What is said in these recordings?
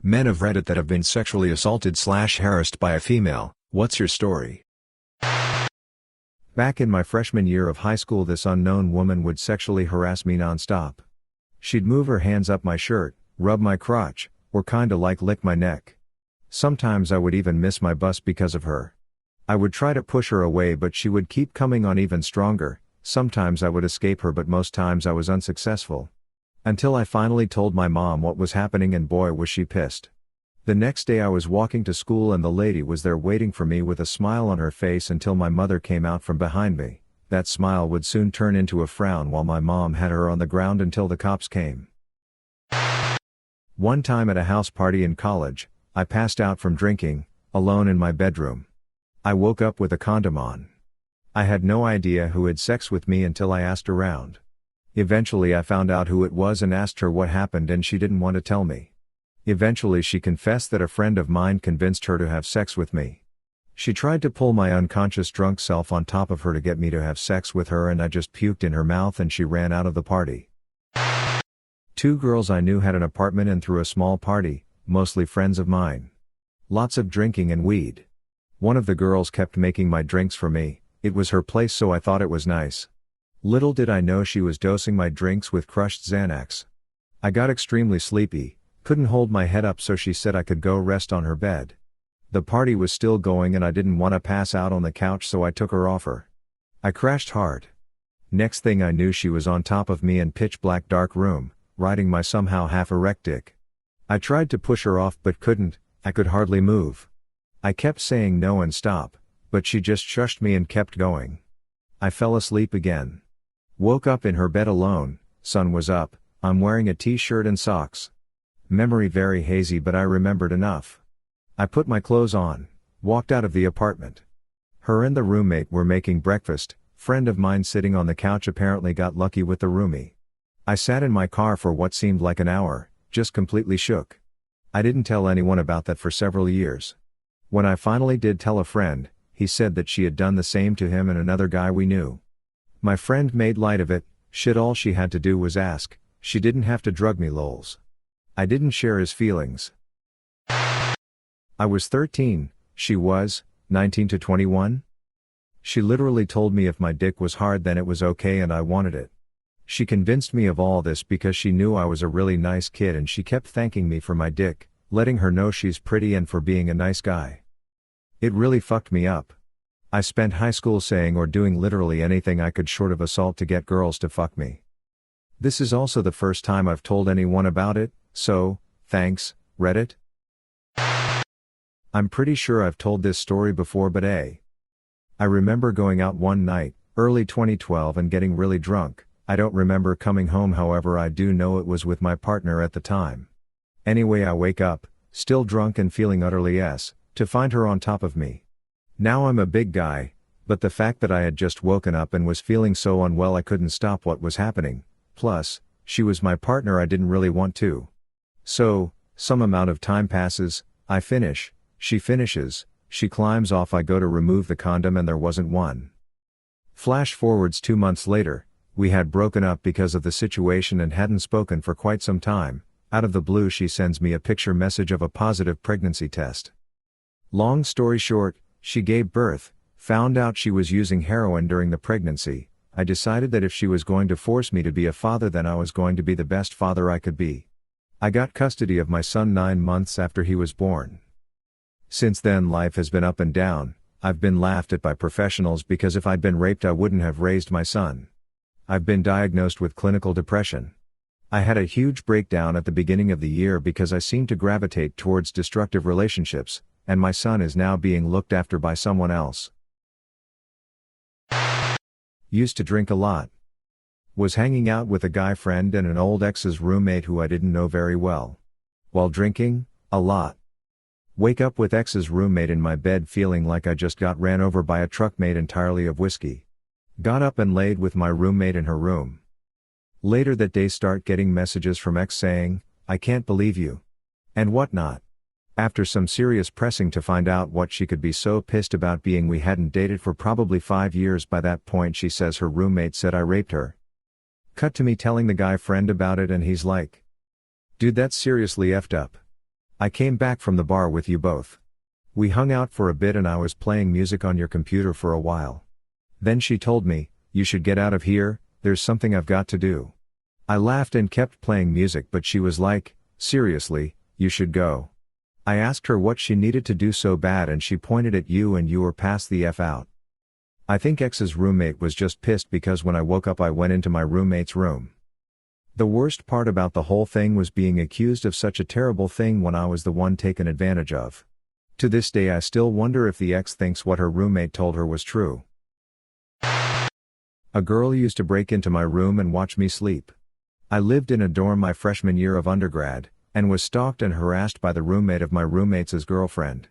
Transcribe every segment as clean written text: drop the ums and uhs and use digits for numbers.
Men of Reddit that have been sexually assaulted/harassed by a female. What's your story? Back in my freshman year of high school, this unknown woman would sexually harass me non-stop. She'd move her hands up my shirt, rub my crotch, or kinda like lick my neck. Sometimes I would even miss my bus because of her. I would try to push her away, but she would keep coming on even stronger. Sometimes I would escape her, but most times I was unsuccessful. Until I finally told my mom what was happening, and boy was she pissed. The next day I was walking to school and the lady was there waiting for me with a smile on her face until my mother came out from behind me. That smile would soon turn into a frown while my mom had her on the ground until the cops came. One time at a house party in college, I passed out from drinking, alone in my bedroom. I woke up with a condom on. I had no idea who had sex with me until I asked around. Eventually I found out who it was and asked her what happened, and she didn't want to tell me. Eventually she confessed that a friend of mine convinced her to have sex with me. She tried to pull my unconscious drunk self on top of her to get me to have sex with her, and I just puked in her mouth and she ran out of the party. Two girls I knew had an apartment and threw a small party, mostly friends of mine. Lots of drinking and weed. One of the girls kept making my drinks for me. It was her place, so I thought it was nice. Little did I know she was dosing my drinks with crushed Xanax. I got extremely sleepy, couldn't hold my head up, so she said I could go rest on her bed. The party was still going and I didn't want to pass out on the couch, so I took her off her. I crashed hard. Next thing I knew, she was on top of me in pitch black dark room, riding my somehow half erect dick. I tried to push her off but couldn't. I could hardly move. I kept saying no and stop, but she just shushed me and kept going. I fell asleep again. Woke up in her bed alone. Sun was up, I'm wearing a t-shirt and socks. Memory very hazy, but I remembered enough. I put my clothes on, walked out of the apartment. Her and the roommate were making breakfast. Friend of mine sitting on the couch apparently got lucky with the roomie. I sat in my car for what seemed like an hour, just completely shook. I didn't tell anyone about that for several years. When I finally did tell a friend, he said that she had done the same to him and another guy we knew. My friend made light of it. Shit, all she had to do was ask. She didn't have to drug me, lols. I didn't share his feelings. I was 13, she was 19 to 21. She literally told me if my dick was hard then it was okay and I wanted it. She convinced me of all this because she knew I was a really nice kid, and she kept thanking me for my dick, letting her know she's pretty, and for being a nice guy. It really fucked me up. I spent high school saying or doing literally anything I could short of assault to get girls to fuck me. This is also the first time I've told anyone about it, so, thanks, Reddit. I'm pretty sure I've told this story before, but I remember going out one night, early 2012, and getting really drunk. I don't remember coming home, however I do know it was with my partner at the time. Anyway, I wake up, still drunk and feeling utterly to find her on top of me. Now I'm a big guy, but the fact that I had just woken up and was feeling so unwell I couldn't stop what was happening. Plus, she was my partner, I didn't really want to. So, some amount of time passes, I finish, she finishes, she climbs off, I go to remove the condom and there wasn't one. Flash forwards 2 months later, we had broken up because of the situation and hadn't spoken for quite some time. Out of the blue she sends me a picture message of a positive pregnancy test. Long story short, she gave birth, found out she was using heroin during the pregnancy. I decided that if she was going to force me to be a father, then I was going to be the best father I could be. I got custody of my son 9 months after he was born. Since then life has been up and down. I've been laughed at by professionals because if I'd been raped I wouldn't have raised my son. I've been diagnosed with clinical depression. I had a huge breakdown at the beginning of the year because I seemed to gravitate towards destructive relationships, and my son is now being looked after by someone else. Used to drink a lot. Was hanging out with a guy friend and an old ex's roommate who I didn't know very well. While drinking, a lot. Wake up with ex's roommate in my bed feeling like I just got ran over by a truck made entirely of whiskey. Got up and laid with my roommate in her room. Later that day start getting messages from ex saying, "I can't believe you," and whatnot. After some serious pressing to find out what she could be so pissed about being, we hadn't dated for probably 5 years by that point. She says her roommate said I raped her. Cut to me telling the guy friend about it and he's like, "Dude, that's seriously effed up. I came back from the bar with you both. We hung out for a bit and I was playing music on your computer for a while. Then she told me, you should get out of here, there's something I've got to do. I laughed and kept playing music, but she was like, seriously, you should go. I asked her what she needed to do so bad and she pointed at you and you were passed the F out. I think X's roommate was just pissed because when I woke up I went into my roommate's room. The worst part about the whole thing was being accused of such a terrible thing when I was the one taken advantage of. To this day I still wonder if the ex thinks what her roommate told her was true. A girl used to break into my room and watch me sleep. I lived in a dorm my freshman year of undergrad, and was stalked and harassed by the roommate of my roommate's girlfriend.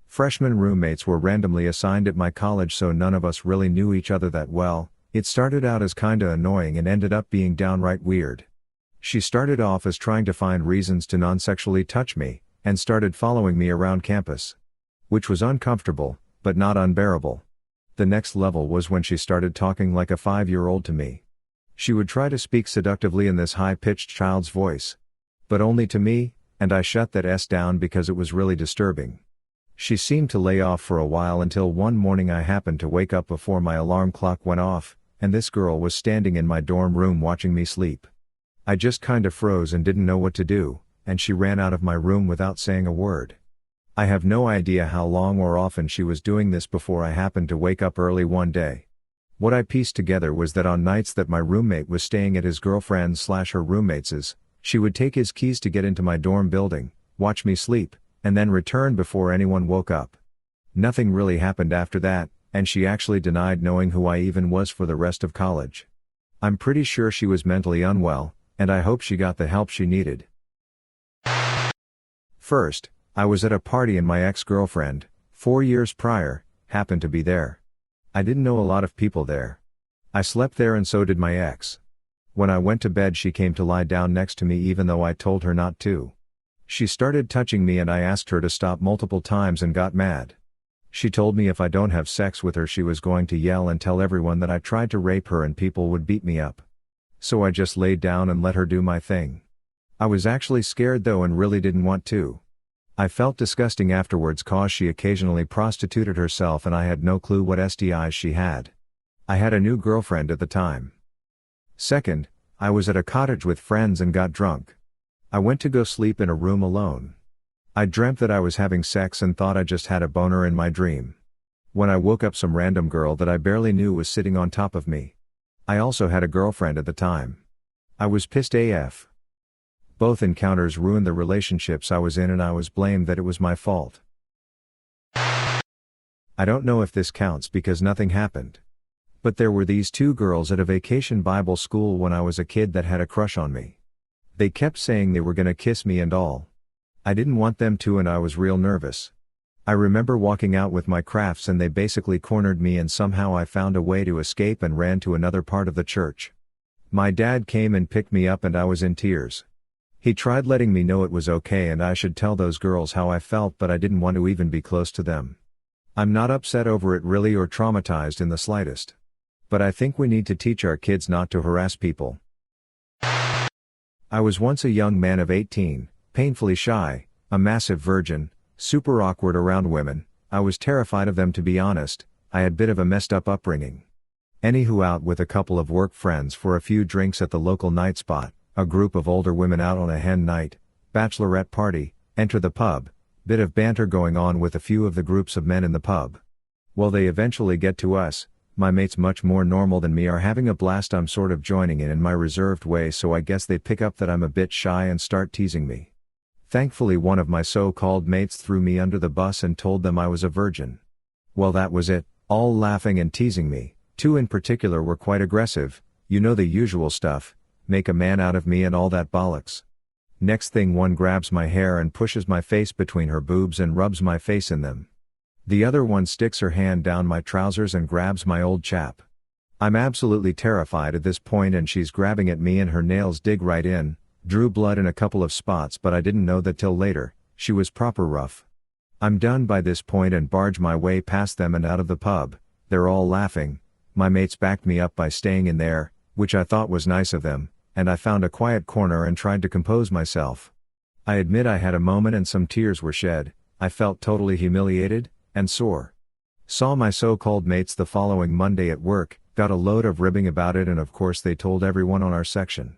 Freshman roommates were randomly assigned at my college, so none of us really knew each other that well. It started out as kinda annoying and ended up being downright weird. She started off as trying to find reasons to non-sexually touch me, and started following me around campus. Which was uncomfortable, but not unbearable. The next level was when she started talking like a 5-year-old to me. She would try to speak seductively in this high-pitched child's voice. But only to me, and I shut that S down because it was really disturbing. She seemed to lay off for a while until one morning I happened to wake up before my alarm clock went off, and this girl was standing in my dorm room watching me sleep. I just kinda froze and didn't know what to do, and she ran out of my room without saying a word. I have no idea how long or often she was doing this before I happened to wake up early one day. What I pieced together was that on nights that my roommate was staying at his girlfriend's/her roommate's, she would take his keys to get into my dorm building, watch me sleep, and then return before anyone woke up. Nothing really happened after that, and she actually denied knowing who I even was for the rest of college. I'm pretty sure she was mentally unwell, and I hope she got the help she needed. First, I was at a party and my ex-girlfriend, 4 years prior, happened to be there. I didn't know a lot of people there. I slept there and so did my ex. When I went to bed she came to lie down next to me even though I told her not to. She started touching me and I asked her to stop multiple times and got mad. She told me if I don't have sex with her she was going to yell and tell everyone that I tried to rape her and people would beat me up. So I just laid down and let her do my thing. I was actually scared though and really didn't want to. I felt disgusting afterwards cause she occasionally prostituted herself and I had no clue what STIs she had. I had a new girlfriend at the time. Second, I was at a cottage with friends and got drunk. I went to go sleep in a room alone. I dreamt that I was having sex and thought I just had a boner in my dream. When I woke up some random girl that I barely knew was sitting on top of me. I also had a girlfriend at the time. I was pissed AF. Both encounters ruined the relationships I was in and I was blamed that it was my fault. I don't know if this counts because nothing happened. But there were these two girls at a vacation Bible school when I was a kid that had a crush on me. They kept saying they were gonna kiss me and all. I didn't want them to and I was real nervous. I remember walking out with my crafts and they basically cornered me and somehow I found a way to escape and ran to another part of the church. My dad came and picked me up and I was in tears. He tried letting me know it was okay and I should tell those girls how I felt but I didn't want to even be close to them. I'm not upset over it really or traumatized in the slightest. But I think we need to teach our kids not to harass people. I was once a young man of 18, painfully shy, a massive virgin, super awkward around women. I was terrified of them to be honest. I had a bit of a messed up upbringing. Anywho, out with a couple of work friends for a few drinks at the local night spot, a group of older women out on a hen night, bachelorette party, enter the pub, bit of banter going on with a few of the groups of men in the pub. Well, they eventually get to us. My mates much more normal than me are having a blast. I'm sort of joining in my reserved way, so I guess they pick up that I'm a bit shy and start teasing me. Thankfully one of my so-called mates threw me under the bus and told them I was a virgin. Well, that was it, all laughing and teasing me. Two in particular were quite aggressive, you know the usual stuff, make a man out of me and all that bollocks. Next thing one grabs my hair and pushes my face between her boobs and rubs my face in them. The other one sticks her hand down my trousers and grabs my old chap. I'm absolutely terrified at this point and she's grabbing at me and her nails dig right in, drew blood in a couple of spots but I didn't know that till later. She was proper rough. I'm done by this point and barge my way past them and out of the pub. They're all laughing. My mates backed me up by staying in there, which I thought was nice of them, and I found a quiet corner and tried to compose myself. I admit I had a moment and some tears were shed. I felt totally humiliated and sore. Saw my so-called mates the following Monday at work, got a load of ribbing about it, and of course they told everyone on our section.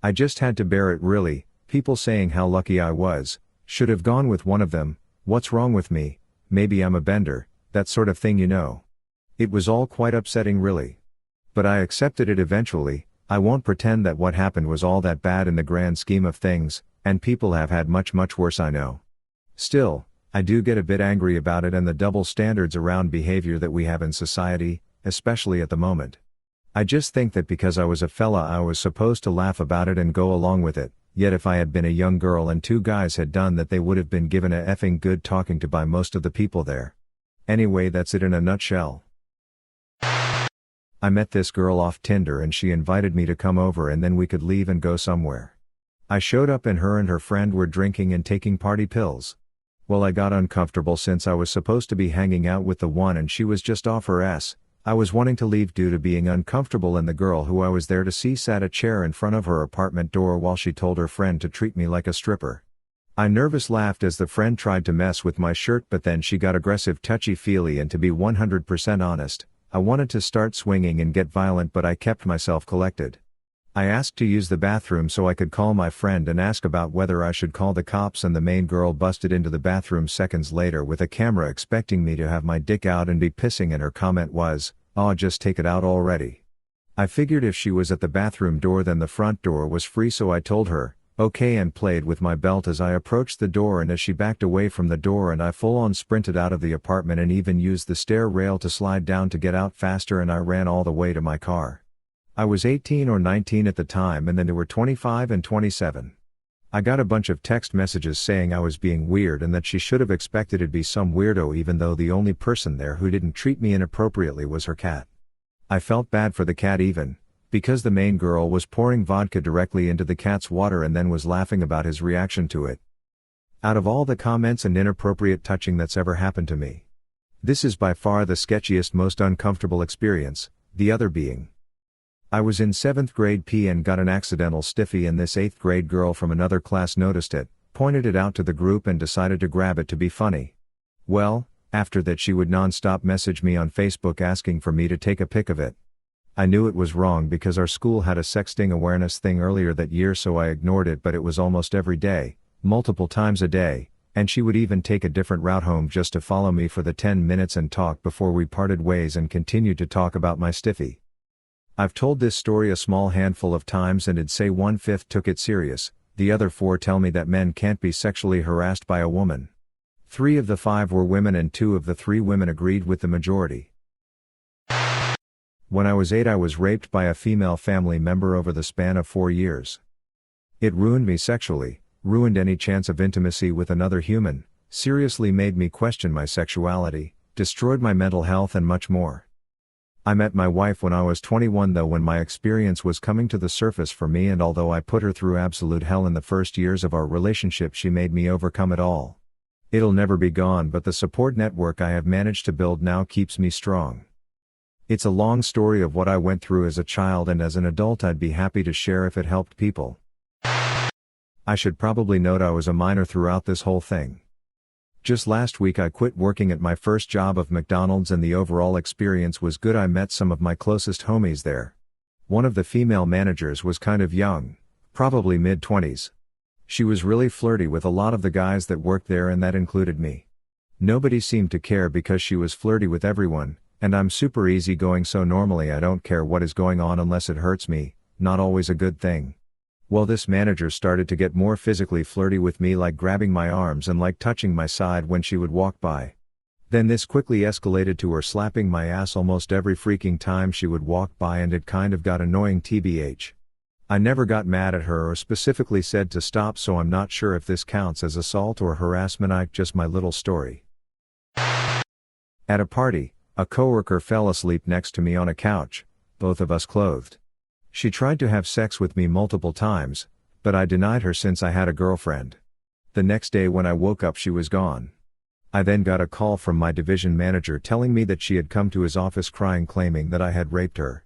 I just had to bear it really, people saying how lucky I was, should have gone with one of them, what's wrong with me, maybe I'm a bender, that sort of thing, you know. It was all quite upsetting really. But I accepted it eventually. I won't pretend that what happened was all that bad in the grand scheme of things, and people have had much worse, I know. Still, I do get a bit angry about it and the double standards around behavior that we have in society, especially at the moment. I just think that because I was a fella I was supposed to laugh about it and go along with it, yet if I had been a young girl and two guys had done that they would have been given a effing good talking to by most of the people there. Anyway, that's it in a nutshell. I met this girl off Tinder and she invited me to come over and then we could leave and go somewhere. I showed up and her friend were drinking and taking party pills. Well, I got uncomfortable since I was supposed to be hanging out with the one and she was just off her ass. I was wanting to leave due to being uncomfortable and the girl who I was there to see sat a chair in front of her apartment door while she told her friend to treat me like a stripper. I nervous laughed as the friend tried to mess with my shirt, but then she got aggressive, touchy-feely, and to be 100% honest, I wanted to start swinging and get violent, but I kept myself collected. I asked to use the bathroom so I could call my friend and ask about whether I should call the cops, and the main girl busted into the bathroom seconds later with a camera expecting me to have my dick out and be pissing, and her comment was, "Aw, just take it out already." I figured if she was at the bathroom door then the front door was free, so I told her, okay, and played with my belt as I approached the door and as she backed away from the door, and I full on sprinted out of the apartment and even used the stair rail to slide down to get out faster, and I ran all the way to my car. I was 18 or 19 at the time and then they were 25 and 27. I got a bunch of text messages saying I was being weird and that she should have expected it'd be some weirdo, even though the only person there who didn't treat me inappropriately was her cat. I felt bad for the cat even, because the main girl was pouring vodka directly into the cat's water and then was laughing about his reaction to it. Out of all the comments and inappropriate touching that's ever happened to me, this is by far the sketchiest, most uncomfortable experience, the other being. I was in 7th grade P and got an accidental stiffy, and this 8th grade girl from another class noticed it, pointed it out to the group and decided to grab it to be funny. Well, after that she would non-stop message me on Facebook asking for me to take a pic of it. I knew it was wrong because our school had a sexting awareness thing earlier that year, so I ignored it, but it was almost every day, multiple times a day, and she would even take a different route home just to follow me for the 10 minutes and talk before we parted ways and continued to talk about my stiffy. I've told this story a small handful of times and it'd say 1/5 took it serious, the other 4 tell me that men can't be sexually harassed by a woman. 3 of the 5 were women and 2 of the 3 women agreed with the majority. When I was 8 I was raped by a female family member over the span of 4 years. It ruined me sexually, ruined any chance of intimacy with another human, seriously made me question my sexuality, destroyed my mental health and much more. I met my wife when I was 21 though, when my experience was coming to the surface for me, and although I put her through absolute hell in the first years of our relationship, she made me overcome it all. It'll never be gone, but the support network I have managed to build now keeps me strong. It's a long story of what I went through as a child, and as an adult I'd be happy to share if it helped people. I should probably note I was a minor throughout this whole thing. Just last week I quit working at my first job of McDonald's and the overall experience was good. I met some of my closest homies there. One of the female managers was kind of young, probably mid-20s. She was really flirty with a lot of the guys that worked there, and that included me. Nobody seemed to care because she was flirty with everyone, and I'm super easygoing, so normally I don't care what is going on unless it hurts me, not always a good thing. Well, this manager started to get more physically flirty with me, like grabbing my arms and like touching my side when she would walk by. Then this quickly escalated to her slapping my ass almost every freaking time she would walk by, and it kind of got annoying tbh. I never got mad at her or specifically said to stop, so I'm not sure if this counts as assault or harassment. Just my little story. At a party, a coworker fell asleep next to me on a couch, both of us clothed. She tried to have sex with me multiple times, but I denied her since I had a girlfriend. The next day when I woke up she was gone. I then got a call from my division manager telling me that she had come to his office crying, claiming that I had raped her.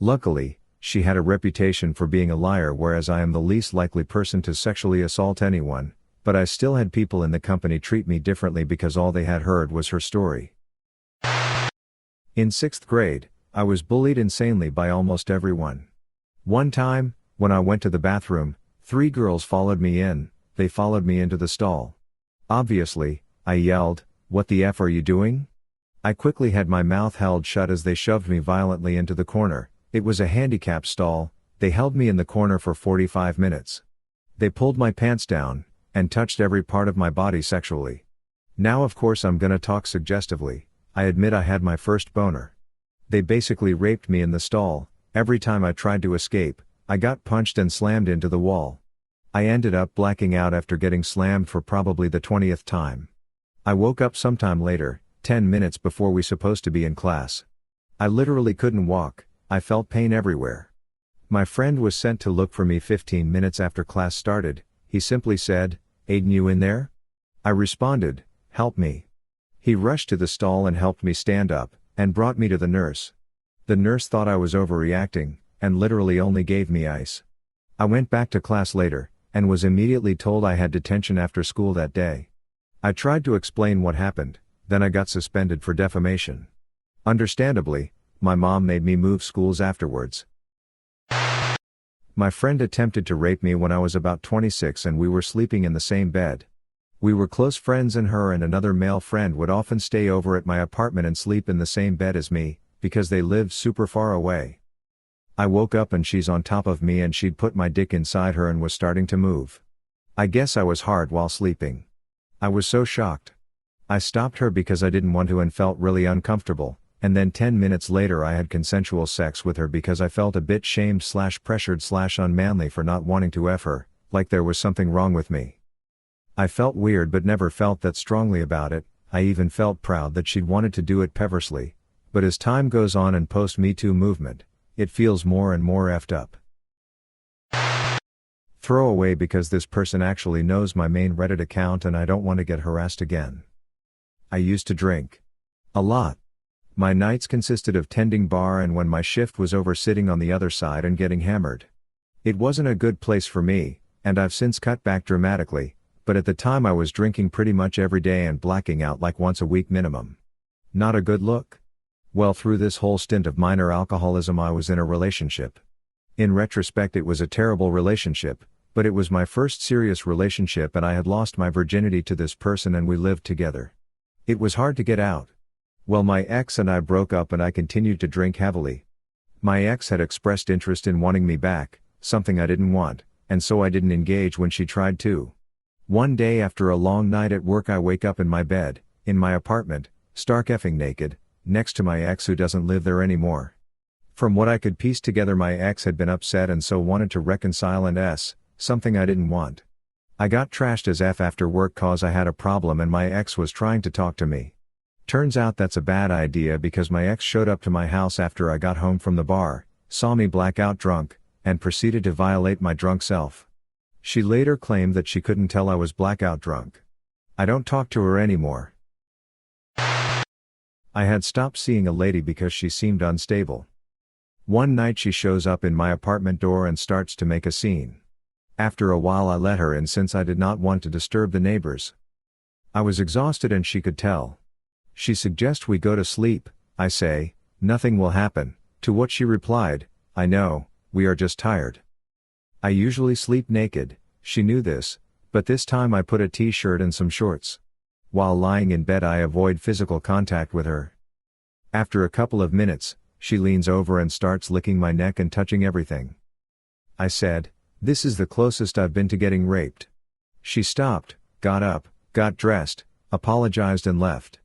Luckily, she had a reputation for being a liar, whereas I am the least likely person to sexually assault anyone, But I still had people in the company treat me differently because all they had heard was her story. In 6th grade, I was bullied insanely by almost everyone. One time, when I went to the bathroom, 3 girls followed me in. They followed me into the stall. Obviously, I yelled, "What the F are you doing?" I quickly had my mouth held shut as they shoved me violently into the corner. It was a handicap stall. They held me in the corner for 45 minutes. They pulled my pants down, and touched every part of my body sexually. Now of course I'm gonna talk suggestively. I admit I had my first boner. They basically raped me in the stall. Every time I tried to escape, I got punched and slammed into the wall. I ended up blacking out after getting slammed for probably the 20th time. I woke up sometime later, 10 minutes before we supposed to be in class. I literally couldn't walk. I felt pain everywhere. My friend was sent to look for me 15 minutes after class started. He simply said, "Aiden, you in there?" I responded, "Help me." He rushed to the stall and helped me stand up, and brought me to the nurse. The nurse thought I was overreacting, and literally only gave me ice. I went back to class later, and was immediately told I had detention after school that day. I tried to explain what happened, then I got suspended for defamation. Understandably, my mom made me move schools afterwards. My friend attempted to rape me when I was about 26 and we were sleeping in the same bed. We were close friends and her and another male friend would often stay over at my apartment and sleep in the same bed as me, because they lived super far away. I woke up and she's on top of me and she'd put my dick inside her and was starting to move. I guess I was hard while sleeping. I was so shocked. I stopped her because I didn't want to and felt really uncomfortable, and then 10 minutes later I had consensual sex with her because I felt a bit shamed / pressured / unmanly for not wanting to F her, like there was something wrong with me. I felt weird but never felt that strongly about it. I even felt proud that she'd wanted to do it perversely. But as time goes on and post-Me Too movement, it feels more and more effed up. Throw away because this person actually knows my main Reddit account and I don't want to get harassed again. I used to drink. A lot. My nights consisted of tending bar and when my shift was over sitting on the other side and getting hammered. It wasn't a good place for me, and I've since cut back dramatically, but at the time I was drinking pretty much every day and blacking out like once a week minimum. Not a good look. Well, through this whole stint of minor alcoholism I was in a relationship. In retrospect it was a terrible relationship, but it was my first serious relationship and I had lost my virginity to this person and we lived together. It was hard to get out. Well, my ex and I broke up and I continued to drink heavily. My ex had expressed interest in wanting me back, something I didn't want, and so I didn't engage when she tried to. One day after a long night at work I wake up in my bed, in my apartment, stark effing naked, next to my ex who doesn't live there anymore. From what I could piece together my ex had been upset and so wanted to reconcile and something I didn't want. I got trashed as F after work cause I had a problem and my ex was trying to talk to me. Turns out that's a bad idea because my ex showed up to my house after I got home from the bar, saw me blackout drunk, and proceeded to violate my drunk self. She later claimed that she couldn't tell I was blackout drunk. I don't talk to her anymore. I had stopped seeing a lady because she seemed unstable. One night she shows up in my apartment door and starts to make a scene. After a while I let her in since I did not want to disturb the neighbors. I was exhausted and she could tell. She suggests we go to sleep. I say, "Nothing will happen," to what she replied, "I know, we are just tired." I usually sleep naked, she knew this, but this time I put a t-shirt and some shorts. While lying in bed I avoid physical contact with her. After a couple of minutes, she leans over and starts licking my neck and touching everything. I said, "This is the closest I've been to getting raped." She stopped, got up, got dressed, apologized and left.